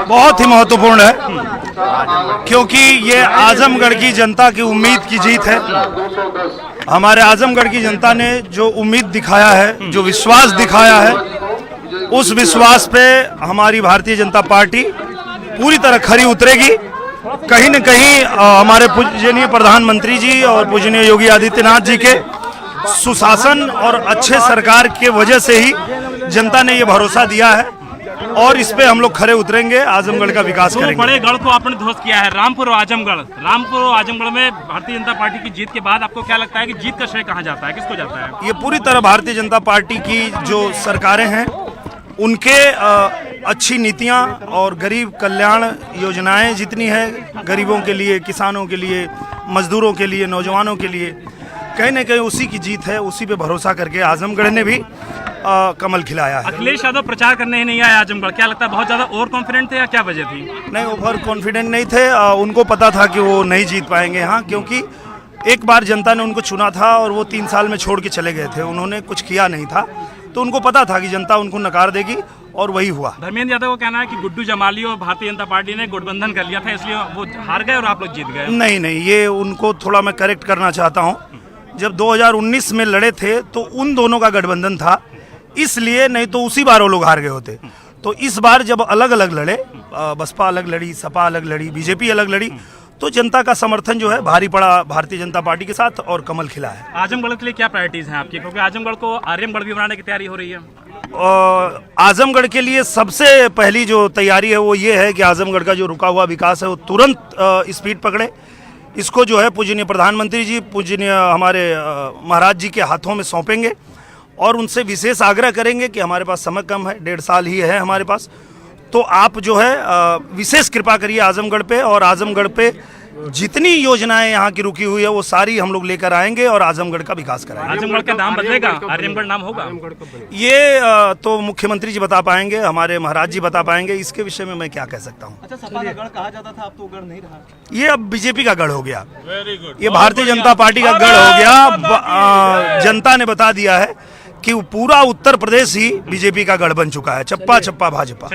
बहुत ही महत्वपूर्ण है क्योंकि ये आजमगढ़ की जनता की उम्मीद की जीत है। हमारे आजमगढ़ की जनता ने जो उम्मीद दिखाया है, जो विश्वास दिखाया है, उस विश्वास पे हमारी भारतीय जनता पार्टी पूरी तरह खरी उतरेगी। कहीं न कहीं हमारे पूजनीय प्रधानमंत्री जी और पूजनीय योगी आदित्यनाथ जी के सुशासन और अच्छे सरकार के वजह से ही जनता ने ये भरोसा दिया है और इस पे हम लोग खरे उतरेंगे, आजमगढ़ का विकास करेंगे। बड़े गढ़ को आपने ध्वस्त किया है, रामपुर और आजमगढ़ में भारतीय जनता पार्टी की जीत के बाद आपको क्या लगता है कि जीत का श्रेय कहाँ जाता है, किसको जाता है? ये पूरी तरह भारतीय जनता पार्टी की जो सरकारें हैं उनके अच्छी नीतियां और गरीब कल्याण योजनाएं जितनी है गरीबों के लिए, किसानों के लिए, मजदूरों के लिए, नौजवानों के लिए, कहीं न कहीं उसी की जीत है। उसी पे भरोसा करके आजमगढ़ ने भी कमल खिलाया है। अखिलेश यादव प्रचार करने ही नहीं आए आजमगढ़, क्या लगता है बहुत ज्यादा ओवर कॉन्फिडेंट थे या क्या वजह थी? नहीं, ओवर कॉन्फिडेंट नहीं थे। उनको पता था कि वो नहीं जीत पाएंगे यहाँ, क्योंकि एक बार जनता ने उनको चुना था और वो 3 साल में छोड़ के चले गए थे, उन्होंने कुछ किया नहीं था, तो उनको पता था कि जनता उनको नकार देगी और वही हुआ। धर्मेंद्र यादव का कहना है कि गुड्डू जमाली और भारतीय जनता पार्टी ने गठबंधन कर लिया था, इसलिए वो हार गए और आप लोग जीत गए। नहीं, ये उनको थोड़ा मैं करेक्ट करना चाहता हूँ। जब 2019 में लड़े थे तो उन दोनों का गठबंधन था, इसलिए, नहीं तो उसी बार वो लोग हार गए होते। तो इस बार जब अलग अलग लड़े, बसपा अलग लड़ी, सपा अलग लड़ी, बीजेपी अलग लड़ी, तो जनता का समर्थन जो है भारी पड़ा भारतीय जनता पार्टी के साथ और कमल खिला है। आजमगढ़ के लिए क्या प्रायोरिटीज हैं आपकी, क्योंकि आजमगढ़ को आर्यमगढ़ भी बनाने की तैयारी हो रही है? आजमगढ़ के लिए सबसे पहली जो तैयारी है वो ये है कि आजमगढ़ का जो रुका हुआ विकास है वो तुरंत स्पीड पकड़े। इसको जो है पूजनीय प्रधानमंत्री जी, पूजनीय हमारे महाराज जी के हाथों में सौंपेंगे और उनसे विशेष आग्रह करेंगे कि हमारे पास समय कम है, 1.5 साल ही है हमारे पास, तो आप जो है विशेष कृपा करिए आजमगढ़ पे, और आजमगढ़ पे जितनी योजनाएं यहाँ की रुकी हुई है वो सारी हम लोग लेकर आएंगे और आजमगढ़ का विकास कराएंगे। आजमगढ़ का नाम बदलेगा, आर्यमगढ़ नाम होगा? ये तो मुख्यमंत्री जी बता पाएंगे, हमारे महाराज जी बता पाएंगे, इसके विषय में मैं क्या कह सकता हूँ। अच्छा, सपा का गढ़ कहा जाता था, अब तो गढ़ नहीं रहा। ये अब बीजेपी का गढ़ हो गया, ये भारतीय जनता पार्टी का गढ़ हो गया। जनता ने बता दिया है कि पूरा उत्तर प्रदेश ही बीजेपी का गढ़ बन चुका है, चप्पा चप्पा भाजपा।